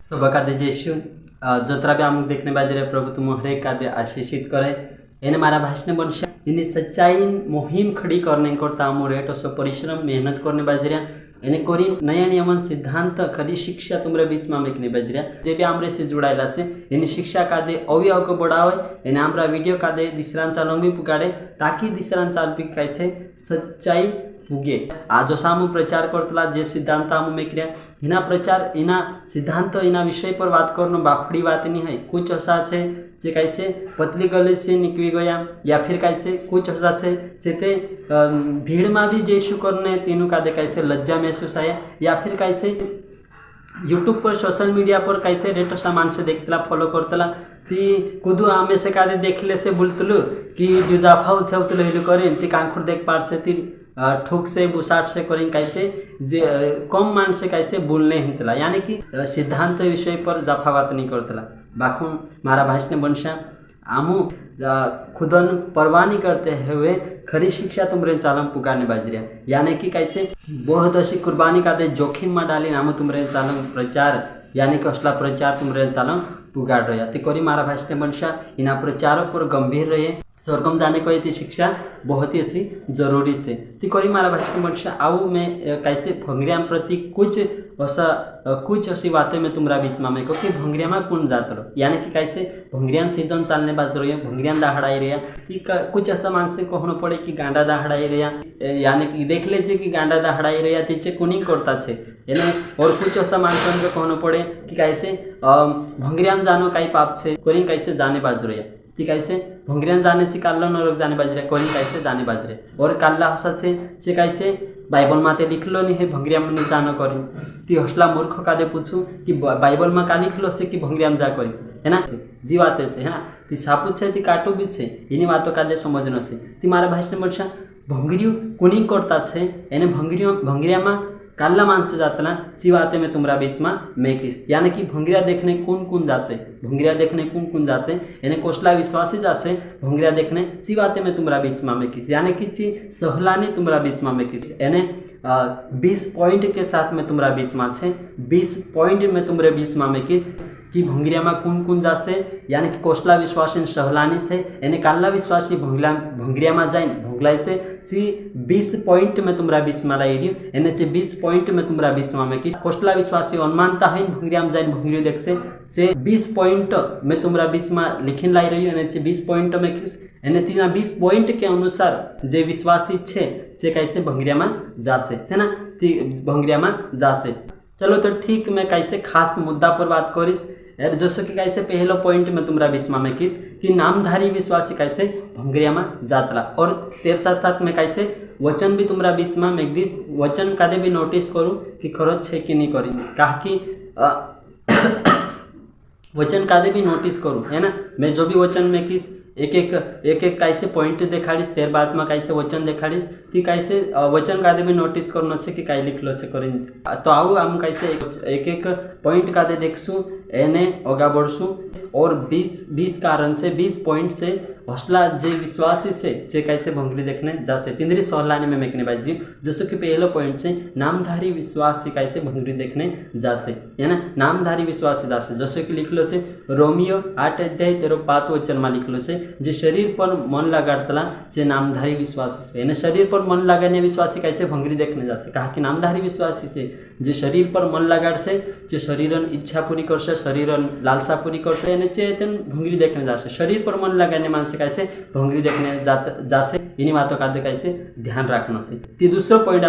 सभा येशू जोतरा भी आमुक देखने बाजरे प्रभु तुम हरेक कादे आशीषित करे એને મારા ભાષને બનશે એની સચ્ચાઈ મુહિમ ખડી કરને કરતા આમો રેટ ઓસો પરિશ્રम मेहनत करने बाजरिया એને कोरी नया नियमन सिद्धांत खरी शिक्षा तुमरे बीच में मेकने बाजरिया जे भी आमरे से जुड़ायला से एनी शिक्षा कादे अवयव को बढ़ावे एने आमरा वीडियो कादे दिसरान चालंग भी पुगाड़े ताकि दिसरान चाल भी कैसे सच्चाई पुगे आज सामू प्रचार करतला जे सिद्धांत आमू मेकरिया इना प्रचार इना सिद्धांत इना विषय पर बात करनो बाफड़ी बात नहीं है। कुछ ऐसा है जे कैसे पतली गली से निकली गया या फिर कैसे कुछ ऐसा है जेते भीड़ में भी जेशु करने तीनों का दे कैसे लज्जा महसूस आया या फिर कैसे यूट्यूब पर सोशल मीडिया पर कैसे रेटो सामान से देखतला फॉलो करतला ती कुदू आमे से कादे देखले से बोलतलु कि जो जाफाउ छवतलु हिलु करें ती कांखुर देख पार से ती ठोक से बुसाट से करें कैसे जे कम मान से कैसे बोलने हिंतला यानी कि सिद्धांत विषय पर जाफा बात नहीं करतला बाखू मारा भाषने बनशा आमू खुदन परवाह नहीं करते हुए खरी शिक्षा तुमरे चालम पुकारने बाजरिया यानी कि कैसे बहुत अशी कुर्बानी का दे जोखिम में डाली आमू तुमरे चालम प्रचार यानी कि असला प्रचार तुमरे चालम पुगाड़ रहा ते करी मारा भाषने बनशा इना प्रचारों पर गंभीर रहे स्वर्गम जाने को ये शिक्षा बहुत ही ऐसी जरूरी से ती करी मारा भाषण मनुष्य आऊ मैं कैसे भंगरियाम प्रति कुछ ऐसी बातें मैं तुम्हारा बीच में क्योंकि भंगरिया में कौन जात रहो यानी कि कैसे भंगरियान सीधन चालने बाज रही है भंगरियान दाहड़ाई रहा कुछ ऐसा मानसिक कहना पड़े कि गांडा दाहड़ाई रहा यानी कि देख लीजिए कि गांडा दाहड़ाई रहा तीचे कुनिंग करता है यानी और कुछ ऐसा मानसन को कहना पड़े कि कैसे भंगरियान जानो कई पाप से कोरिंग कैसे जाने बाज रही ती कैसे भंगरियान जाने से काल्ला नरक जाने बाजरे कोई कैसे जाने बाजरे और काल्ला हसा से कैसे बाइबल माते लिखलो नहीं है भंगरियाम नहीं जानो करी ती हसला मूर्ख का दे पूछू कि बाइबल में का लिखलो से कि भंगरियाम जा करी है ना जीवाते से है ना ती सापूत से ती काटू भी छे इनी बातों का दे समझनो से ती मारा भाषण मरशा भंगरियो कुनी करता छे एने भंगरिया में काल्ला मानसे जातना चिवाते में तुमरा बीच में मेकिस यानी कि भंगरिया देखने कौन जासे भंगरिया देखने कौन जासे यानी कोसला विश्वासी जासे भंगरिया देखने चिवाते में तुमरा बीच में मेकिस यानी कि ची सहलानी तुमरा बीच में मेकिस यानी 20 पॉइंट के साथ में तुमरा बीच में छे 20 पॉइंट में तुमरे बीच में मेकिस कि भंगरिया में कौन जासे यानी कि कोसला विश्वासी सहलानी से यानी काल्ला विश्वासी भंगरिया में जाइन भोगलाई से ची 20 पॉइंट में तुमरा बीच में लाई रही यानी ची 20 पॉइंट में तुमरा बीच में कि कोसला विश्वासी अनुमानता है भंगरिया में जाइन भंगरियो देख से 20 पॉइंट में तुमरा बीच में लिखिन लाई रही यानी 20 पॉइंट में किस यानी तीना 20 पॉइंट के अनुसार जे विश्वासी छे जे कैसे भंगरिया में जासे है ना ती भंगरिया में जासे। चलो तो ठीक मैं कैसे खास मुद्दा पर बात करीस जैसे कि कैसे पहलो पॉइंट में तुमरा बीच में किस कि नामधारी विश्वासी कैसे भंगरिया में जातला और तेरे साथ साथ में कैसे वचन भी तुमरा बीच में मैं दिस वचन कादे भी नोटिस करूँ कि खरच है कि नहीं करी कहा कि वचन कादे भी नोटिस करूँ है ना मैं जो भी वचन में किस एक कैसे पॉइंट देखाड़ीस तेर बाद में कैसे वचन देखाड़ीस ती कैसे वचन कादे भी नोटिस करना है कि कई लिखलो से करें तो आऊ हम कैसे एक पॉइंट कादे देखसू एने आगा बढ़सू और 20 कारण से 20 पॉइंट से हौसला जे विश्वासी से जे कैसे भंगरी देखने जासे तिंद्री सहलाने में मेकने बाजी जैसे कि पहलो पॉइंट से नामधारी विश्वासी कैसे भंगरी देखने जासे है ना नामधारी विश्वासी जासे जैसे कि लिखलो से रोमियो 8 अध्याय 13-5 वचन में लिखलो से जे शरीर पर मन लगाड़तला जे नामधारी विश्वासी से यानी शरीर पर मन लगाने विश्वासी कैसे भंगरी देखने जासे कहा कि नामधारी विश्वासी से जे शरीर पर मन लगाड़ से जे शरीरन इच्छा पूरी कर से शरीरन लालसा पूरी कर से यानी चेतन भंगरी देखने जासे शरीर पर मन लगाने मानसे कैसे भंगरी देखने जासे इन्हीं बातों का कैसे ध्यान रखना चाहिए। दूसरा पॉइंट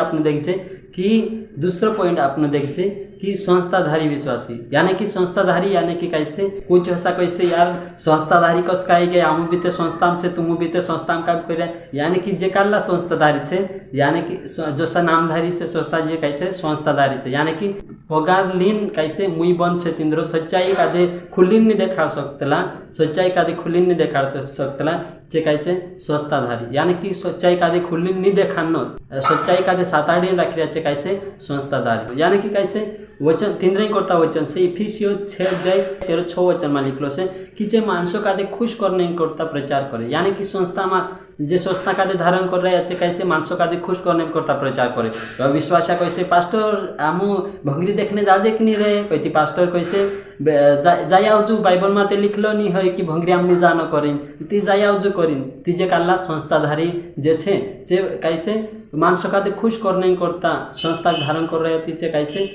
आपने देखे कि संस्थाधारी विश्वासी यानी कि संस्थाधारी यानी कि कैसे कुछ ऐसा कैसे यार संस्थाधारी कस का गए आमू बीते संस्था से तुम बीते संस्था में काम कर यानी कि जे काल्ला संस्थाधारी से यानी कि जैसा नामधारी से संस्था जे कैसे संस्थाधारी से यानी कि पगार लीन कैसे मुई बंद से तिंद्रो सच्चाई का दे खुलिन नहीं देखा सकतला सच्चाई का दे खुलिन नहीं देखा सकतला जे कैसे संस्थाधारी यानी कि सच्चाई का दे खुलिन नहीं देखानो सच्चाई का दे साताड़ी रख रहा कैसे संस्थाधारी यानी कि कैसे वचन तिंद्रे करता वचन से इफिसियो 6:13-6 वचन में लिखलो से कि जे मानसों का दे खुश करने करता प्रचार करे यानी कि संस्था में जे स्वस्थता कादे धारण कर रहे अच्छे कैसे मानसों कादे खुश करने करता प्रचार करे विश्वासा कैसे पास्टर आमु भंगरी देखने जा देख नहीं रहे कहती पास्टर कैसे जाय आउजू बाइबल में लिखलो नहीं है कि भंगरी आमनी जानो करें ती जाय आउजू करें ती जे काला संस्थाधारी जे छे जे कैसे मानसों कादे खुश करने करता संस्था धारण कर रहे ती जे कैसे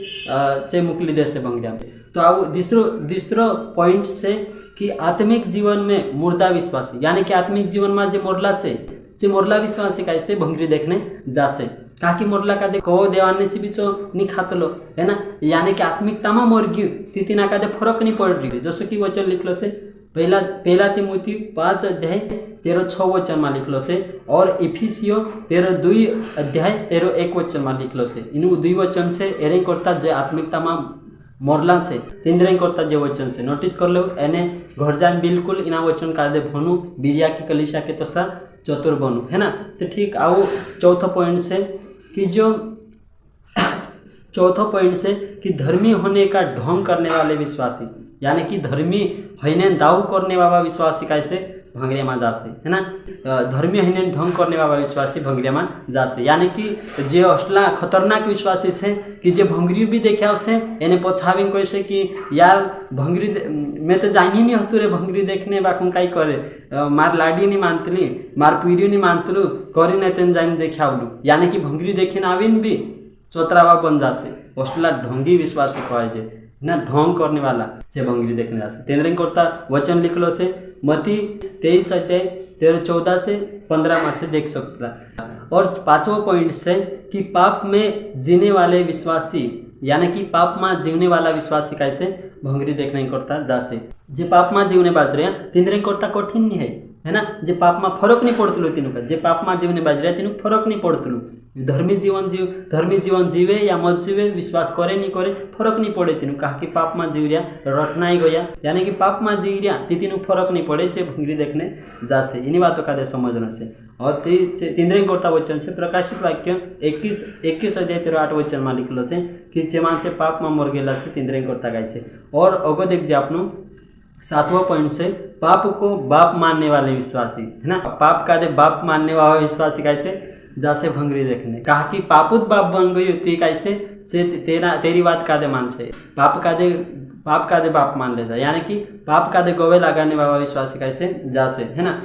चे मुकली देशे भंगरी। तो आओ दूसरो पॉइंट से कि आत्मिक जीवन में मुर्दा विश्वासी यानी कि आत्मिक जीवन में जे मोरला छे जे मोरला विश्वासी कैसे भंगरी देखने जासे कहा कि मोरला का दे कहो देवाने से बीचो नहीं खातलो है ना यानी कि आत्मिकता में मोर गयु तिना का दे फरक नहीं पड़ रही जैसे कि वचन लिखलो से पहला तिमोथी 5 अध्याय 13-6 वचन में लिखलो से और इफिसियो 13-2 अध्याय 13-1 वचन में लिखलो से इन 2 वचन से एरे करता जे आत्मिकता में मोरला से तिंद्रे करता जे वचन से नोटिस कर लो एने घर जान बिल्कुल इना वचन का दे भनु बिरिया की कलिशा के तसा चतुर बनु है ना। तो ठीक आओ चौथा पॉइंट से कि जो चौथा पॉइंट से कि धर्मी होने का ढोंग करने वाले विश्वासी यानी कि धर्मी होने दाऊ करने वाला विश्वासी कैसे भंगरिया में जासे है ना धर्मी होने ढोंग करने वाला विश्वासी भंगरिया में जासे यानी कि जे असला खतरनाक विश्वासी है कि जे भंगरी भी देखा से एने पछावी कैसे कि यार भंगरी मैं तो जानी नहीं होतु रे भंगरी देखने बाकुम काई करे मार लाडी नहीं मानतली मार पीढ़ी नहीं मानतलू करी नहीं तेन जाइन देखावलू यानी कि भंगरी देखे आविन भी चोतरावा बन जासे असला ढोंगी विश्वासी कहे जे ना ढोंग करने वाला से भंगरी देखने जासे तेनरे करता वचन लिखलो से मती 23 अध्याय 13-14 से 15 में से देख सकता। और 5वां पॉइंट से कि पाप में जीने वाले विश्वासी यानी कि पाप में जीवने वाला विश्वासी कैसे भंगरी देखने करता जासे जे पाप में जीवने बाज रहे तिनरे करता कठिन नहीं है ना जे पाप में फरक नहीं पड़तलू तीनों का जे पाप में जीवने बाज रहे तीनों फरक नहीं पड़तलू धर्मी जीवन जीवे या मत जीवे विश्वास करे नहीं करे फरक नहीं पड़े तीनों कहा कि पाप में जीव रहा रटना ही गया यानी कि पाप में जी रहा तीनों फरक नहीं पड़े जे भंगरी देखने जासे इन्हीं बातों का दे समझने से। और तीनरे करता वचन से प्रकाशित वाक्य 21 अध्याय 13-8 वचन में लिखलो से कि जे मान से पाप में मर गेला से तीनरे करता गाय से। और अगो देख जे आपनो 7वां पॉइंट से पाप को बाप मानने वाले विश्वासी है ना पाप का दे बाप मानने वाला विश्वासी कैसे जासे भंगरी देखने कहा कि पापुत बाप बन गई होती कैसे तेरी बात का दे मान से पाप का दे बाप मान लेता यानी कि पाप का दे गोवे लगाने वाला विश्वासी कैसे जासे है ना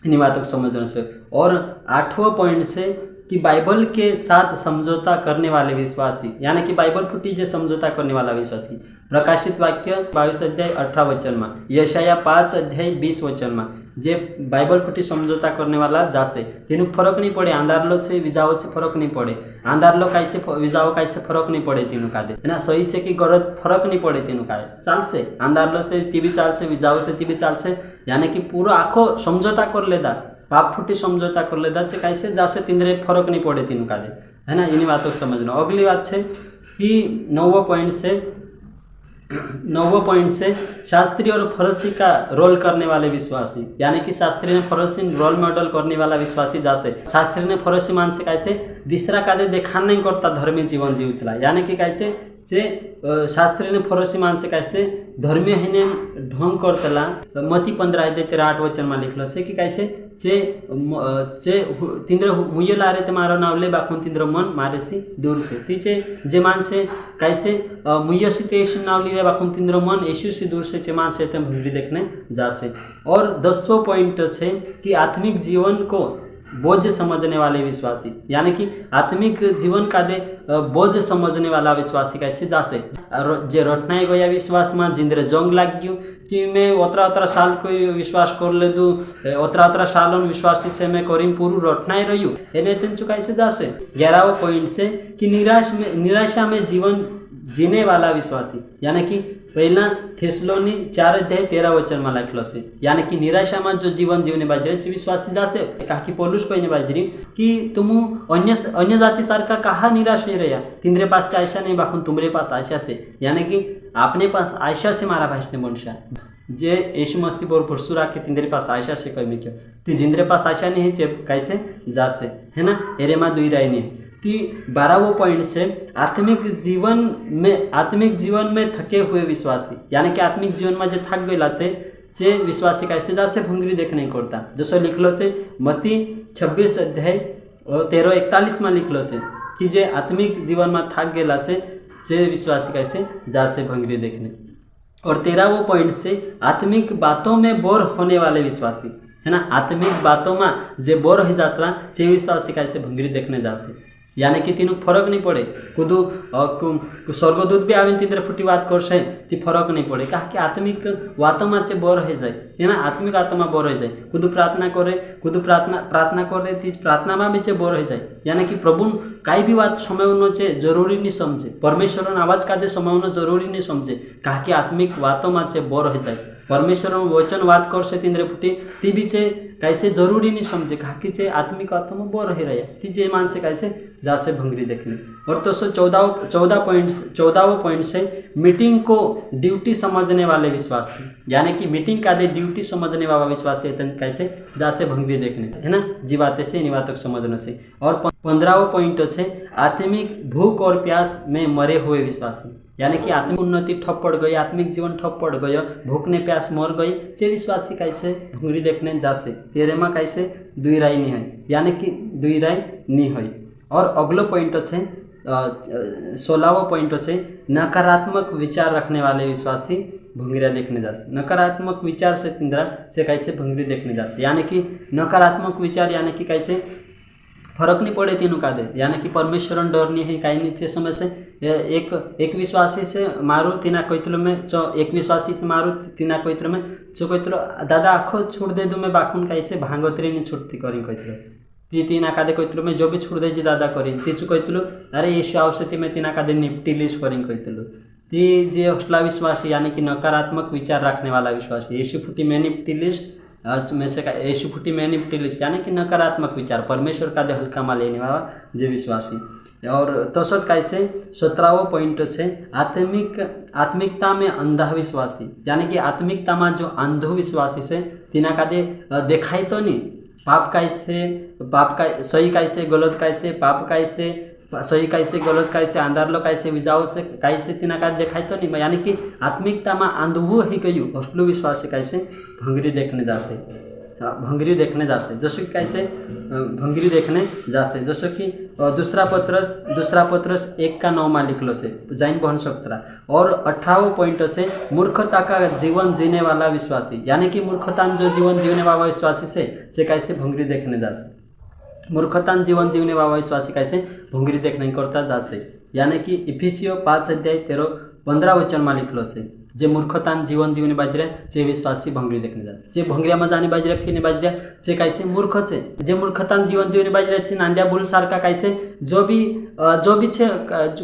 इन बातों को समझने से। और 8वां पॉइंट से कि बाइबल के साथ समझौता करने वाले विश्वासी यानी कि बाइबल फुटी जे समझौता करने वाला विश्वासी प्रकाशित वाक्य 22 अध्याय 18 वचन में यशाया 5 अध्याय 20 वचन में जे बाइबल फुटी समझौता करने वाला जासे तीनों फरक नहीं पड़े आंधारलो से विजाओ से फरक नहीं पड़े आंधारलो कैसे विजाओ कैसे फरक नहीं पड़े तीनों का दे है ना सही से कि गलत फरक नहीं पड़े तीनों का चाल से आंधारलो से तीबी चाल से विजाओ से तीबी चाल से यानी कि पूरा आखो समझौता कर लेदा पाप फुटी समझौता कर लेदा से कैसे जासे तीनरे फरक नहीं पड़े तीनों का दे है ना इन्हीं बातों को समझना। अगली बात है कि 9वां पॉइंट से शास्त्री और फरसी का रोल करने वाले विश्वासी यानी कि शास्त्री ने फरसी रोल मॉडल करने वाला विश्वासी जासे शास्त्री ने फरसी मान से कैसे दूसरा का दे देखा नहीं करता धर्मी जीवन जीवतला यानी कि कैसे जे शास्त्री ने फरसी मान से कैसे धर्मीय हिने ढोंग करतला मती 15 अध्याय 13-8 वचन में लिखलो से कि कैसे चे तिंद्र मुये लारे ते मारो नावले बाखून तिंद्र मन मारे सी दूर से तीचे जे मान से कैसे मुये सी ते यीशु नावली रे बाखून तिंद्र मन यीशु से दूर से चे मान से ते भंगरी देखने जासे। और 10वां पॉइंट है कि आत्मिक जीवन को बोझ समझने वाले विश्वासी यानी कि आत्मिक जीवन का दे बोझ समझने वाला विश्वासी कैसे जासे जे रटनाई गया विश्वास में जिंदरे जंग लाग गयो कि मैं ओतरा साल कोई विश्वास कर ले दू ओतरा साल विश्वासी से मैं करीम पूरू रटनाई रही एने तेन चुकाई से जासे। 11वां पॉइंट से कि निराशा में जीवन जीने वाला विश्वासी यानी कि पहला थेसलोनी 4 अध्याय 13 वचन में लिखलो से यानी कि निराशा में जो जीवन जीवने बाजरे विश्वासी जासे कहा कि पौलुस कहने बाजरी कि तुम अन्य जाति सारखा कहा निराश नहीं रहा तिंद्रे पास तो आशा नहीं बाखुन तुम्हारे पास आशा से यानी कि अपने पास आशा से मारा भाषने बनशा जे यीशु मसीह पर भरोसा रख के तिंद्रे पास आशा से कमी क्यों ती जिंद्रे पास आशा नहीं है कैसे जासे है ना एरे मा दुई राय नहीं। 12वां पॉइंट से आत्मिक जीवन में थके हुए विश्वासी यानी कि आत्मिक जीवन में जो थक गया जे विश्वासी कैसे जासे भंगरी देखने करता जसो लिखलो से मती 26 अध्याय 13-41 में लिखलो से कि जे आत्मिक जीवन में थाक गेला से जे विश्वासी कैसे जासे भंगरी देखने। और 13वां पॉइंट से आत्मिक बातों में बोर होने वाले विश्वासी है ना, आत्मिक बातों में जे बोर हो जाता जे विश्वासी कैसे भंगरी देखने जासे, यानी कि तीनों फरक नहीं पड़े कुदू स्वर्गदूत भी आवे तीन फुटी बात कर से ती फरक नहीं पड़े कहा कि आत्मिक वातमा से बोर हो जाए है ना, आत्मिक आत्मा बोर हो जाए कुदू प्रार्थना करे कुदू प्रार्थना करे ती प्रार्थना में भी चे बोर हो जाए, यानी कि प्रभु कई भी बात समय चे जरूरी नहीं समझे, परमेश्वर आवाज का दे समय जरूरी नहीं समझे कहा कि आत्मिक वातों में चे बोर हो जाए, परमेश्वर वचन बात कर से तीन फुटी ती भी चे कैसे जरूरी नहीं समझे कहा कि चे आत्मिक बातों में बोर रह रहे ती जे मान से कैसे जा से भंगरी देखने। और तो 14वां पॉइंट से मीटिंग को ड्यूटी समझने वाले विश्वासी, यानी कि मीटिंग का दे ड्यूटी समझने वाला विश्वासी कैसे जा से भंगरी देखने है ना, जीवाते से निवातक समझने से। और 15वां पॉइंट है आत्मिक भूख और प्यास में मरे हुए विश्वासी, यानी कि आत्मिक उन्नति ठप पड़ गई, आत्मिक जीवन ठप पड़ गयो, भूख ने प्यास मर गई, जे विश्वासी कैसे भंगरी देखने जासे तेरे में कैसे दुई राय नहीं है, यानी कि दुई राय नहीं है। और अगलो पॉइंट है 16वां पॉइंट है नकारात्मक विचार रखने वाले विश्वासी भंगरिया देखने जासे, नकारात्मक विचार से तिंद्रा से कैसे भंगरी देखने जासे, यानी कि नकारात्मक विचार यानी कि कैसे फरक नहीं पड़े तीनों का दे, यानी कि परमेश्वर डर नहीं है कहीं नीचे समय से एक विश्वासी से मारू तीना कोइतलो में एक विश्वासी से मारू तीना कोइतलो में जो कोइतलो दादा आखो छोड़ दे दो मैं बाखुन कैसे भांगोतरी नहीं छुट्टी करी कोइतलो ती तीना कादे कोइतलो में जो भी छोड़ दे जी दादा करी तीचु कोइतलो अरे यीशु आवश्यकता में तीना कादे निपटी लिस करी कोइतलो ती जे हौसला विश्वासी यानी कि नकारात्मक विचार रखने वाला विश्वासी यीशु फुटी में निपटी लिस में से यीशु फुटी में निपटी लिस यानी कि नकारात्मक विचार परमेश्वर का दे हल्का में लेने वाला जे विश्वासी। और तसत कैसे 17वां पॉइंट है आत्मिकता में अंधा विश्वासी, यानी कि आत्मिकता में जो अंधो विश्वासी से तीना का दे देखाई तो नहीं पाप का सही कैसे गलत कैसे पाप कैसे सही कैसे गलत कैसे अंधार लो कैसे विजाओ से कैसे तीना का देखाई तो नहीं, यानी कि आत्मिकता में अंधवो ही गयु हौसलो विश्वासी कैसे भंगरी देखने जासे जैसे कि कैसे भंगरी देखने जासे जैसे कि दूसरा पत्रस 1:9 में लिखलो से जाइन बहन सकता। और 18वां पॉइंट से मूर्खता का जीवन जीने वाला विश्वासी, यानी कि मूर्खता जो जीवन जीने वाला विश्वासी से कैसे भंगरी देखने जासे, मूर्खता जीवन जीवने वाला विश्वासी कैसे भंगरी देखने करता जासे, यानी कि इफिसियो 5:13-15 में लिखलो से जे मूर्खतान जीवन जीवने बाजरे जे विश्वासी भंगरी देखने जाते जे भंगरिया में जाने बाजरे फिरने बाजरे जे कैसे मूर्ख छे जे मूर्खतान जीवन जीवने बाजरे छे नांद्या बुल सारखा कैसे जो भी छे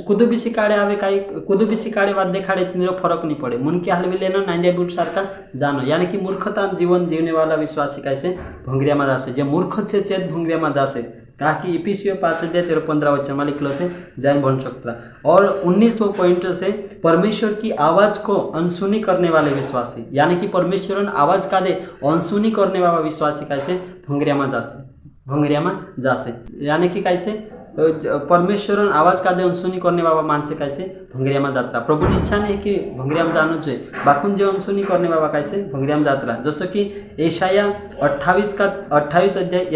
कुदू भी शिकाड़े आवे काई कुदू भी शिकाड़े बात देखाड़े तिनरो फरक नहीं पड़े मुन के हाल भी लेनो नांद्या बुल सारखा जानो, यानी कि मूर्खतान जीवन जीवने वाला विश्वासी कैसे भंगरिया में जासे जे मूर्ख छे चेत भंगरिया में जासे कहा कि इफिसियो 5:13-15 में लिखलो से जान बन सकता। और 19वां पॉइंट से परमेश्वर की आवाज को अनसुनी करने वाले विश्वासी, यानी कि परमेश्वर आवाज का दे अनसुनी करने वाला विश्वासी कैसे भंगरिया में जासे, यानी कि कैसे परमेश्वर आवाज का दे अनसुनी करने वाला मान से कैसे भंगरिया में जात्रा। प्रभु की इच्छा नहीं कि भंगरिया में जानो चाहिए बाखुन जो अनसुनी करने वाला कैसे भंगरिया में जात्रा, जैसे कि यशाया 28 अध्याय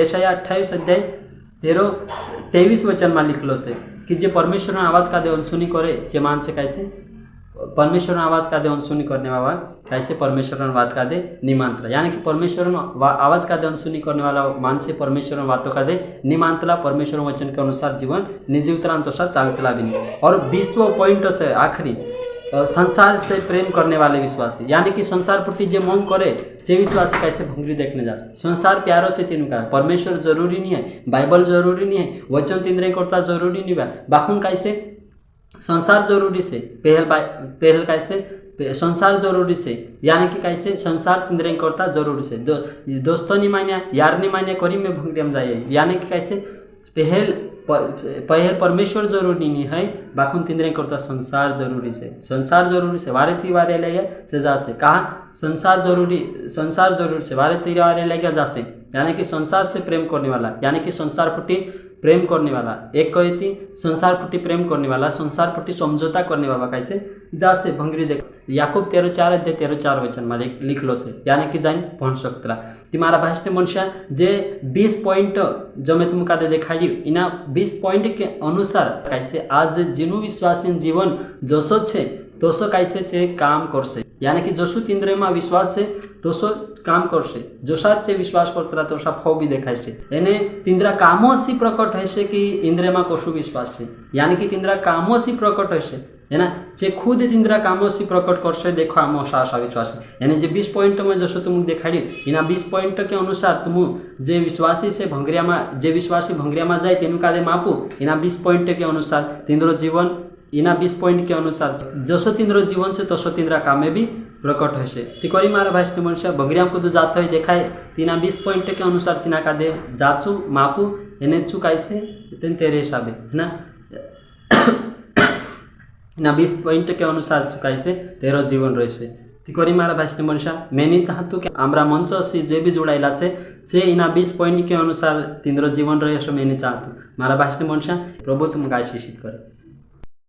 13-23 में लिखलो से कि जे परमेश्वर आवाज का दे अनसुनी करे जे मान से कैसे परमेश्वर आवाज का दे अनसुनी करने वाला कैसे परमेश्वर बात का दे निमांत्रा, यानी कि परमेश्वर आवाज का दे अनसुनी करने वाला मान से परमेश्वर बातों का दे निमांतला परमेश्वर वचन के अनुसार जीवन निजीवतरानुसार चालतला भी नहीं। और 20वां पॉइंट से आखिरी संसार से प्रेम करने वाले विश्वासी, यानी कि संसार प्रति जे मोह करे जे विश्वासी कैसे भंगरी देखने जा सकते। संसार प्यारो से तीनों का परमेश्वर जरूरी नहीं है, बाइबल जरूरी नहीं है, वचन तीन करता जरूरी नहीं बा बाखुन कैसे संसार जरूरी से पहल कैसे संसार जरूरी से, यानी कि कैसे संसार तीन करता जरूरी से दोस्तों नहीं मान्या यार नहीं मान्या करी में भंगरी हम जाइए, यानी कि कैसे पहल परमेश्वर जरूरी नहीं है बाखुन तीन करता संसार जरूरी से वारे तिवारे ले से जासे कहा संसार जरूरी से वारे तिवारे ले जासे, यानी कि संसार से प्रेम करने वाला, यानी कि संसार फुटी प्रेम करने वाला, एक कहती संसार फुटी प्रेम करने वाला, संसार फुटी समझौता करने वाला कैसे जासे भंगरी देख याकूब 13:4 अध्याय 13:4 वचन में लिखलो से, यानी कि जाइन भण सकतला ती मारा भाषने मनुष्य जे 20 पॉइंट जो मैं तुमका दे दिखाई इना 20 पॉइंट के अनुसार कैसे आज जीनु विश्वासी जीवन जसो छे तोसो कैसे छे काम करसे, यानी कि जसु तिंद्रे में विश्वास से तोसो काम करसे, जोसार छे विश्वास करतरा तोसा फौ भी देखाय छे, एने तिंद्रा कामो सी प्रकट है कि इंद्रे में कशु विश्वास छे, यानी कि तिंद्रा कामो सी प्रकट है ना, जे खुद तिंद्रा कामो सी प्रकट करसे देखो आमो सासा विश्वास यानी जे 20 पॉइंट में जसो तुम देखाड़ी इना 20 पॉइंट के अनुसार तुम जे विश्वासी से भंगरिया में जे विश्वासी भंगरिया में जाए तेनु कादे मापू इना 20 पॉइंट के अनुसार तिंद्रो जीवन इना 20 पॉइंट के अनुसार जसो तिंद्रो जीवन से तसो तिंद्रा कामे भी प्रकट है ती करी मारा भाषने मनुष्य भंगरिया को तो जाते हुए देखाए तीना 20 पॉइंट के अनुसार तिना कादे जाचू मापू एने चू कैसे तेरे हिसाबे है ना ना 20 पॉइंट के अनुसार चुकाई से तेरो जीवन रहे ती करी मारा भाषने मनुष्य मैं नहीं चाहतु कि आमरा मंच से जे भी जोड़ाइला से इना 20 पॉइंट के अनुसार तिंद्रो जीवन रहे मैं नहीं चाहतु मारा भाषने मनुष्य प्रभु तुमको आशीषित करे।